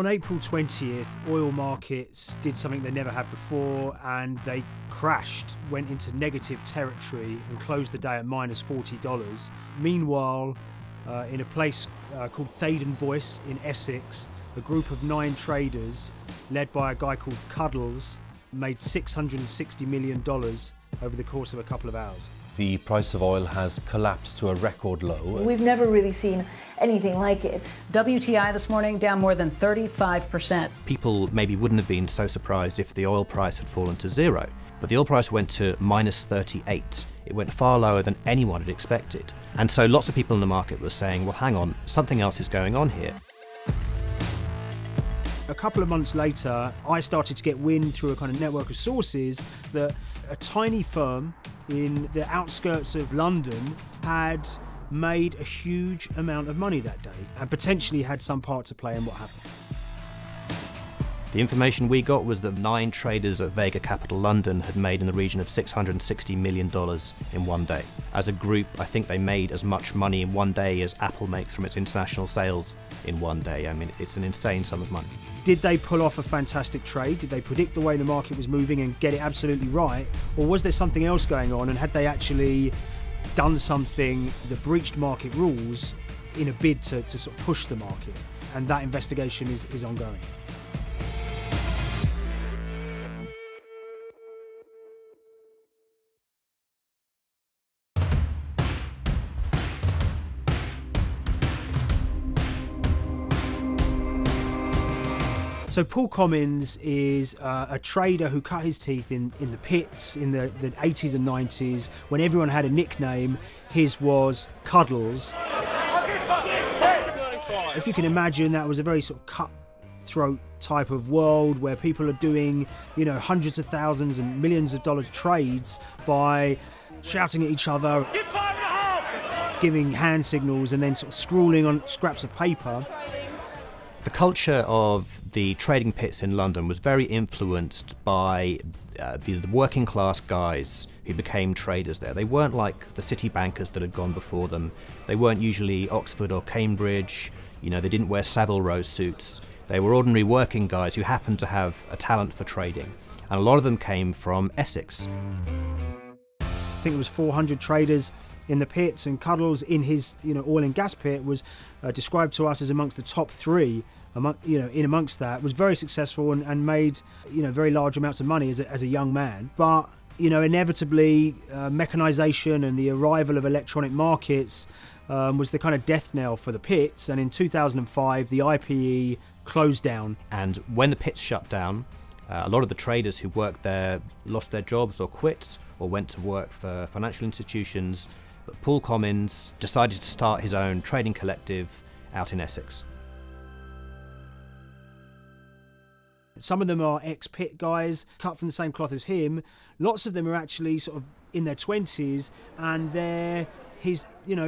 On April 20th, oil markets did something they never had before, and they crashed, went into negative territory and closed the day at minus $40. Meanwhile, in a place called Thaden Boyce in Essex, a group of 9 traders, led by a guy called Cuddles, made $660 million over the course of a couple of hours. The price of oil has collapsed to a record low. We've never really seen anything like it. WTI this morning down more than 35%. People maybe wouldn't have been so surprised if the oil price had fallen to zero, but the oil price went to minus 38. It went far lower than anyone had expected. And so lots of people in the market were saying, well, hang on, something else is going on here. A couple of months later, I started to get wind through a kind of network of sources that a tiny firm in the outskirts of London had made a huge amount of money that day and potentially had some part to play in what happened. The information we got was that 9 traders at Vega Capital London had made in the region of $660 million in one day. As a group, I think they made as much money in one day as Apple makes from its international sales in one day. I mean, it's an insane sum of money. Did they pull off a fantastic trade? Did they predict the way the market was moving and get it absolutely right? Or was there something else going on, and had they actually done something that breached market rules in a bid to sort of push the market? And that investigation is ongoing. So Paul Commins is a trader who cut his teeth in the pits in the 80s and 90s when everyone had a nickname. His was Cuddles. If you can imagine, that was a very sort of cutthroat type of world where people are doing, hundreds of thousands and millions of dollar trades by shouting at each other, giving hand signals and then sort of scrawling on scraps of paper. The culture of the trading pits in London was very influenced by the working class guys who became traders there. They weren't like the city bankers that had gone before them. They weren't usually Oxford or Cambridge. They didn't wear Savile Row suits. They were ordinary working guys who happened to have a talent for trading. And a lot of them came from Essex. I think it was 400 traders in the pits, and Cuddles in his oil and gas pit was described to us as amongst the top 3 amongst that, was very successful and made very large amounts of money as a young man. But inevitably mechanization and the arrival of electronic markets was the kind of death knell for the pits, and in 2005 the IPE closed down. And when the pits shut down, a lot of the traders who worked there lost their jobs or quit or went to work for financial institutions. But Paul Commins decided to start his own trading collective out in Essex. Some of them are ex-pit guys, cut from the same cloth as him. Lots of them are actually sort of in their 20s, and they're his,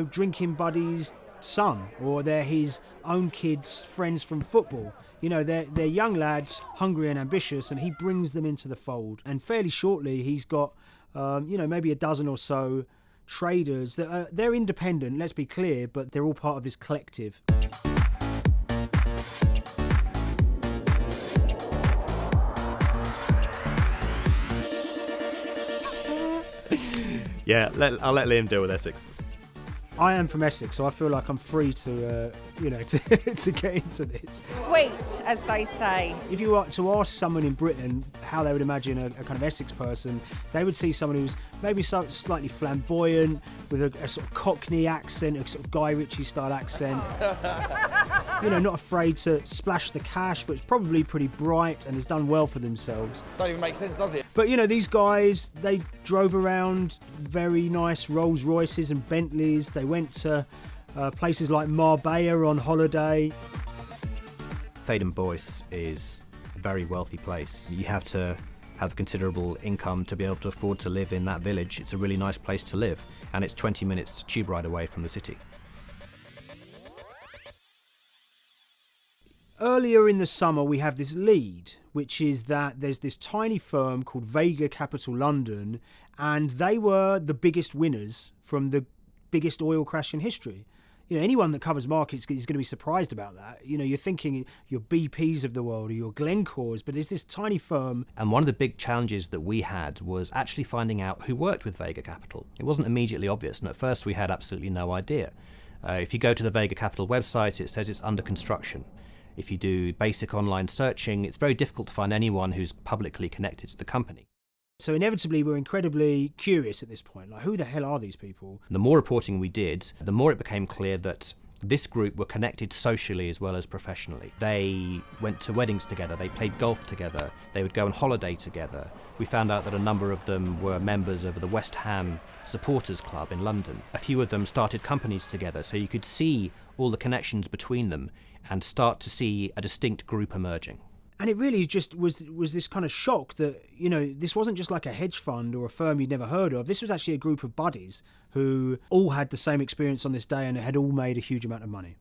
drinking buddy's son, or they're his own kids' friends from football. They're young lads, hungry and ambitious, and he brings them into the fold. And fairly shortly, he's got, maybe a dozen or so traders that they're independent, let's be clear, but they're all part of this collective. Yeah, I'll let Liam deal with Essex. I am from Essex, so I feel like I'm free to, to get into this. Sweet, as they say. If you were to ask someone in Britain how they would imagine a kind of Essex person, they would see someone who's maybe slightly flamboyant, with a sort of Cockney accent, a sort of Guy Ritchie style accent. Not afraid to splash the cash, but it's probably pretty bright and has done well for themselves. Don't even make sense, does it? But these guys, they drove around very nice Rolls Royces and Bentleys. They went to places like Marbella on holiday. Thaden Boyce is a very wealthy place. You have to have considerable income to be able to afford to live in that village. It's a really nice place to live, and it's 20 minutes tube ride away from the city. Earlier in the summer, we have this lead, which is that there's this tiny firm called Vega Capital London, and they were the biggest winners from the biggest oil crash in history. anyone that covers markets is going to be surprised about that. You're thinking your BPs of the world or your Glencores, but it's this tiny firm. And one of the big challenges that we had was actually finding out who worked with Vega Capital. It wasn't immediately obvious, and at first we had absolutely no idea. If you go to the Vega Capital website, it says it's under construction. If you do basic online searching, it's very difficult to find anyone who's publicly connected to the company. So inevitably, we're incredibly curious at this point. Like, who the hell are these people? The more reporting we did, the more it became clear that this group were connected socially as well as professionally. They went to weddings together, they played golf together, they would go on holiday together. We found out that a number of them were members of the West Ham Supporters Club in London. A few of them started companies together, so you could see all the connections between them and start to see a distinct group emerging. And it really just was this kind of shock that, this wasn't just like a hedge fund or a firm you'd never heard of. This was actually a group of buddies who all had the same experience on this day and had all made a huge amount of money.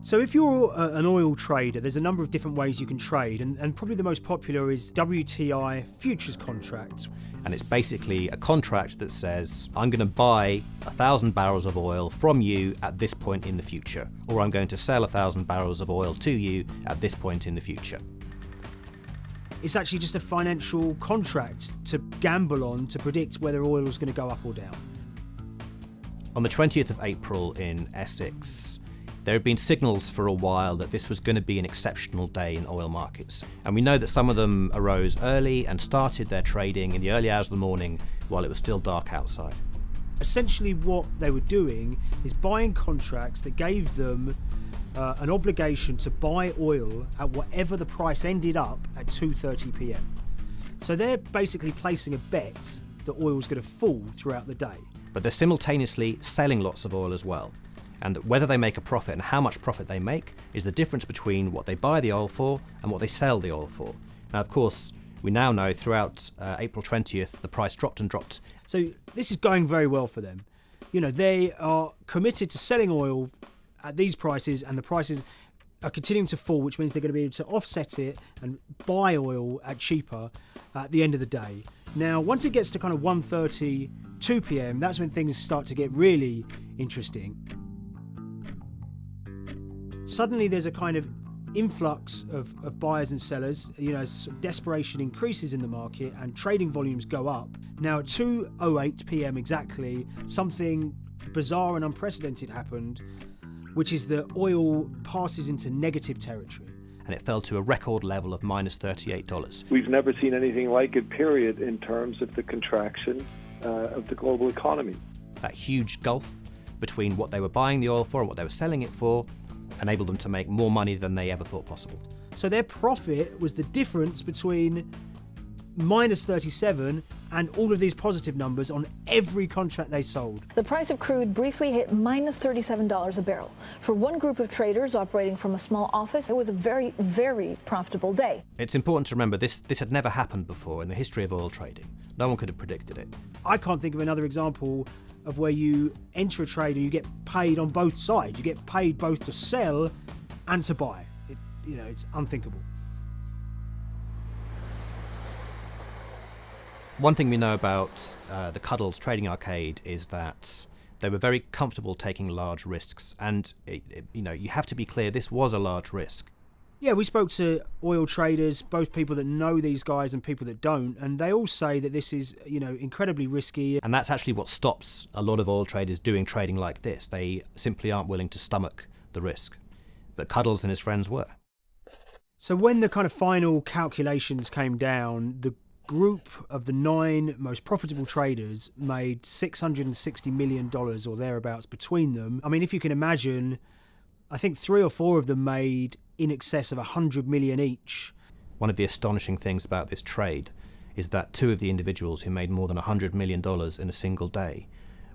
So if you're an oil trader, there's a number of different ways you can trade, and probably the most popular is WTI futures contracts. And it's basically a contract that says, I'm going to buy 1,000 barrels of oil from you at this point in the future, or I'm going to sell 1,000 barrels of oil to you at this point in the future. It's actually just a financial contract to gamble on to predict whether oil is going to go up or down. On the 20th of April in Essex, there had been signals for a while that this was going to be an exceptional day in oil markets. And we know that some of them arose early and started their trading in the early hours of the morning while it was still dark outside. Essentially what they were doing is buying contracts that gave them an obligation to buy oil at whatever the price ended up at 2:30 p.m. So they're basically placing a bet that oil was going to fall throughout the day. But they're simultaneously selling lots of oil as well. And whether they make a profit and how much profit they make is the difference between what they buy the oil for and what they sell the oil for. Now, of course, we now know throughout April 20th, the price dropped and dropped. So this is going very well for them. They are committed to selling oil at these prices, and the prices are continuing to fall, which means they're going to be able to offset it and buy oil at cheaper at the end of the day. Now, once it gets to kind of 1:30, 2 p.m, that's when things start to get really interesting. Suddenly there's a kind of influx of buyers and sellers, as sort of desperation increases in the market and trading volumes go up. Now at 2:08 p.m. exactly, something bizarre and unprecedented happened, which is that oil passes into negative territory. And it fell to a record level of minus $38. We've never seen anything like it, period, in terms of the contraction of the global economy. That huge gulf between what they were buying the oil for and what they were selling it for enabled them to make more money than they ever thought possible. So their profit was the difference between minus 37 and all of these positive numbers on every contract they sold. The price of crude briefly hit minus $37 a barrel. For one group of traders operating from a small office, it was a very, very profitable day. It's important to remember this had never happened before in the history of oil trading. No one could have predicted it. I can't think of another example of where you enter a trade and you get paid on both sides. You get paid both to sell and to buy. It's unthinkable. One thing we know about the Cuddles Trading Arcade is that they were very comfortable taking large risks, and you have to be clear, this was a large risk. Yeah, we spoke to oil traders, both people that know these guys and people that don't, and they all say that this is, incredibly risky. And that's actually what stops a lot of oil traders doing trading like this. They simply aren't willing to stomach the risk. But Cuddles and his friends were. So when the kind of final calculations came down, the group of the 9 most profitable traders made $660 million or thereabouts between them. I mean, if you can imagine, I think 3 or 4 of them made in excess of 100 million each. One of the astonishing things about this trade is that 2 of the individuals who made more than $100 million in a single day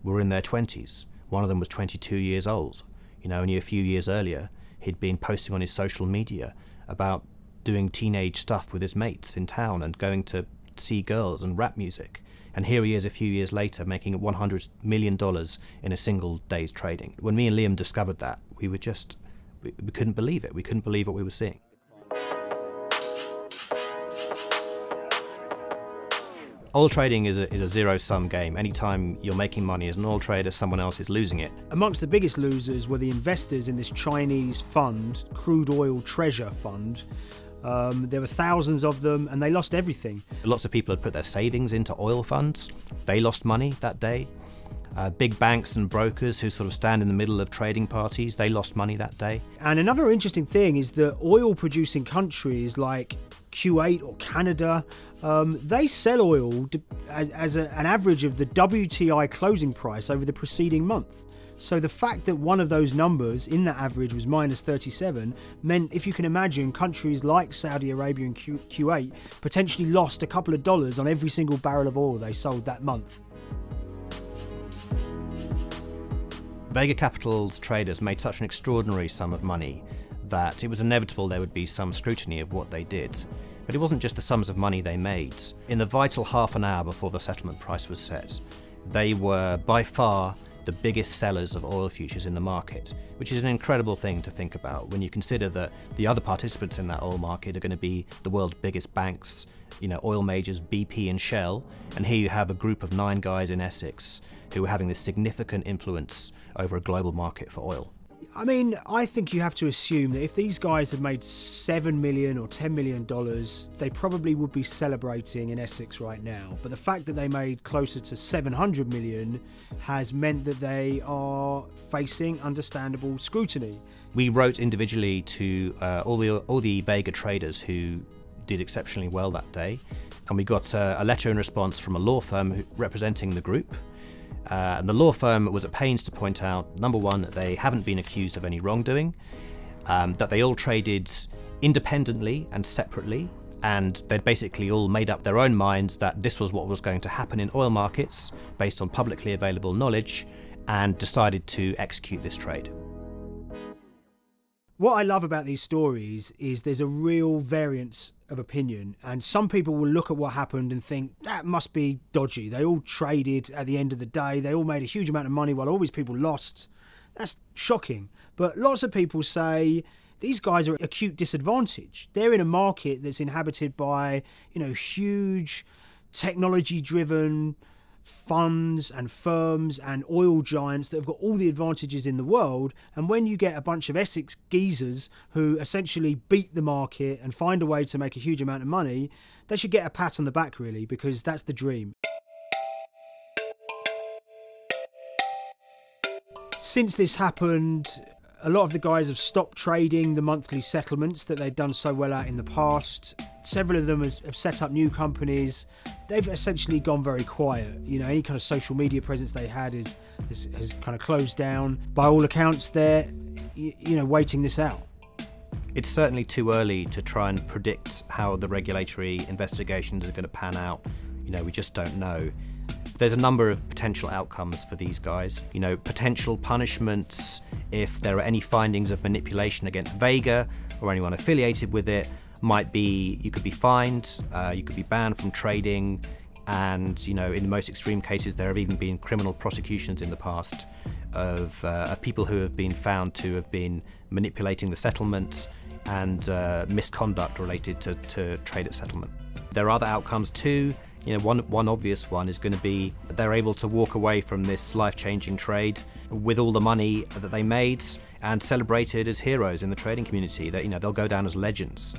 were in their 20s. One of them was 22 years old. Only a few years earlier, he'd been posting on his social media about doing teenage stuff with his mates in town and going to see girls and rap music. And here he is a few years later making $100 million in a single day's trading. When me and Liam discovered that, we couldn't believe it. We couldn't believe what we were seeing. Oil trading is a zero-sum game. Anytime you're making money as an oil trader, someone else is losing it. Amongst the biggest losers were the investors in this Chinese fund, Crude Oil Treasure Fund. There were thousands of them, and they lost everything. Lots of people had put their savings into oil funds. They lost money that day. Big banks and brokers who sort of stand in the middle of trading parties, they lost money that day. And another interesting thing is that oil-producing countries like Kuwait or Canada, they sell oil as an average of the WTI closing price over the preceding month. So the fact that one of those numbers in that average was minus 37 meant, if you can imagine, countries like Saudi Arabia and Kuwait potentially lost a couple of dollars on every single barrel of oil they sold that month. Vega Capital's traders made such an extraordinary sum of money that it was inevitable there would be some scrutiny of what they did. But it wasn't just the sums of money they made. In the vital half an hour before the settlement price was set, they were by far the biggest sellers of oil futures in the market, which is an incredible thing to think about when you consider that the other participants in that oil market are going to be the world's biggest banks, oil majors BP and Shell, and here you have a group of 9 guys in Essex who are having this significant influence over a global market for oil. I mean, I think you have to assume that if these guys had made $7 million or $10 million, they probably would be celebrating in Essex right now. But the fact that they made closer to $700 million has meant that they are facing understandable scrutiny. We wrote individually to all the Vega traders who did exceptionally well that day, and we got a letter in response from a law firm representing the group. And the law firm was at pains to point out, number one, that they haven't been accused of any wrongdoing, that they all traded independently and separately, and they'd basically all made up their own minds that this was what was going to happen in oil markets based on publicly available knowledge, and decided to execute this trade. What I love about these stories is there's a real variance of opinion, and some people will look at what happened and think that must be dodgy. They all traded at the end of the day, they all made a huge amount of money while all these people lost. That's shocking. But lots of people say these guys are at acute disadvantage. They're in a market that's inhabited by, huge technology-driven funds and firms and oil giants that have got all the advantages in the world, and when you get a bunch of Essex geezers who essentially beat the market and find a way to make a huge amount of money, they should get a pat on the back, really, because that's the dream. Since this happened, a lot of the guys have stopped trading the monthly settlements that they'd done so well at in the past. Several of them have set up new companies. They've essentially gone very quiet. Any kind of social media presence they had has kind of closed down. By all accounts, they're, waiting this out. It's certainly too early to try and predict how the regulatory investigations are going to pan out. We just don't know. There's a number of potential outcomes for these guys. Potential punishments if there are any findings of manipulation against Vega or anyone affiliated with it might be you could be fined, you could be banned from trading, and in the most extreme cases there have even been criminal prosecutions in the past of people who have been found to have been manipulating the settlement and misconduct related to trade at settlement. There are other outcomes too. One obvious one is going to be that they're able to walk away from this life-changing trade with all the money that they made and celebrated as heroes in the trading community. That they'll go down as legends.